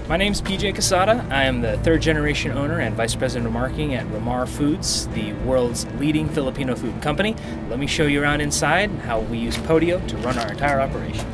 My name's PJ Casada. I am the third generation owner and vice president of marketing at Ramar Foods, the world's leading Filipino food company. Let me show you around inside how we use Podio to run our entire operation.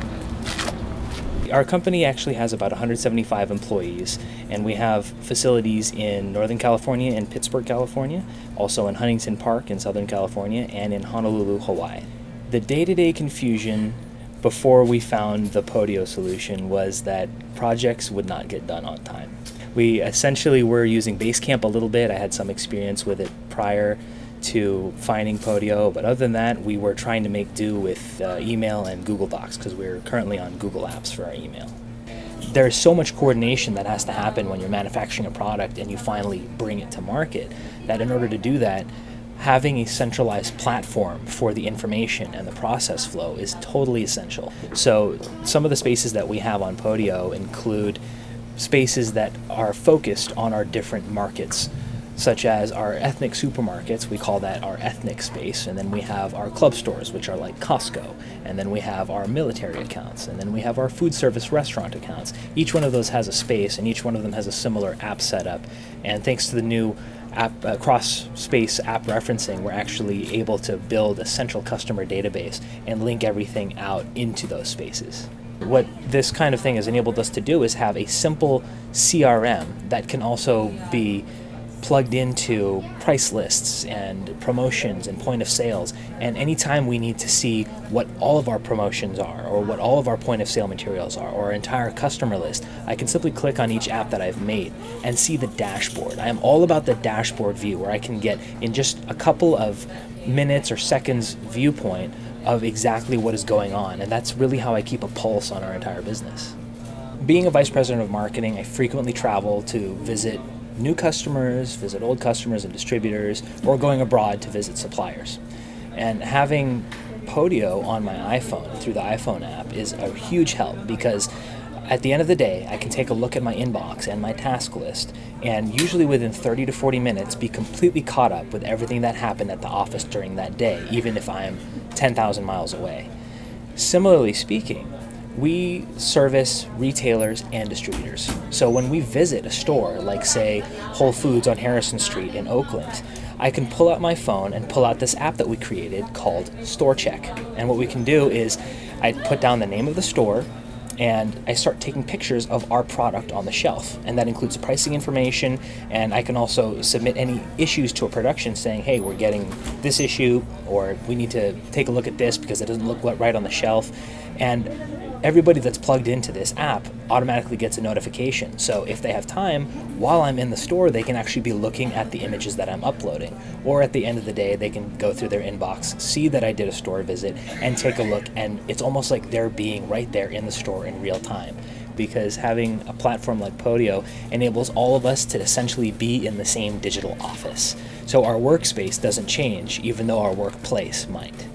Our company actually has about 175 employees, and we have facilities in Northern California and Pittsburgh, California, also in Huntington Park in Southern California, and in Honolulu, Hawaii. The day-to-day confusion before we found the Podio solution was that projects would not get done on time. We essentially were using Basecamp a little bit. I had some experience with it prior to finding Podio, but other than that, we were trying to make do with email and Google Docs because we're currently on Google Apps for our email. There's so much coordination that has to happen when you're manufacturing a product and you finally bring it to market that in order to do that, having a centralized platform for the information and the process flow is totally essential. So some of the spaces that we have on Podio include spaces that are focused on our different markets, such as our ethnic supermarkets. We call that our ethnic space, and then we have our club stores, which are like Costco, and then we have our military accounts, and then we have our food service restaurant accounts. Each one of those has a space, and each one of them has a similar app setup, and thanks to the new cross-space app referencing, we're actually able to build a central customer database and link everything out into those spaces. What this kind of thing has enabled us to do is have a simple CRM that can also be plugged into price lists and promotions and point of sales, and anytime we need to see what all of our promotions are or what all of our point of sale materials are or our entire customer list, I can simply click on each app that I've made and see the dashboard. I am all about the dashboard view where I can get in just a couple of minutes or seconds viewpoint of exactly what is going on, and that's really how I keep a pulse on our entire business. Being a vice president of marketing, I frequently travel to visit new customers, visit old customers and distributors, or going abroad to visit suppliers. And having Podio on my iPhone through the iPhone app is a huge help because at the end of the day, I can take a look at my inbox and my task list and usually within 30 to 40 minutes be completely caught up with everything that happened at the office during that day, even if I'm 10,000 miles away. Similarly speaking, we service retailers and distributors. So when we visit a store, like say Whole Foods on Harrison Street in Oakland, I can pull out my phone and pull out this app that we created called Store Check. And what we can do is I put down the name of the store and I start taking pictures of our product on the shelf. And that includes pricing information, and I can also submit any issues to a production saying, hey, we're getting this issue, or we need to take a look at this because it doesn't look right on the shelf. And everybody that's plugged into this app automatically gets a notification. So if they have time, while I'm in the store, they can actually be looking at the images that I'm uploading. Or at the end of the day, they can go through their inbox, see that I did a store visit, and take a look. And it's almost like they're being right there in the store in real time. Because having a platform like Podio enables all of us to essentially be in the same digital office. So our workspace doesn't change, even though our workplace might.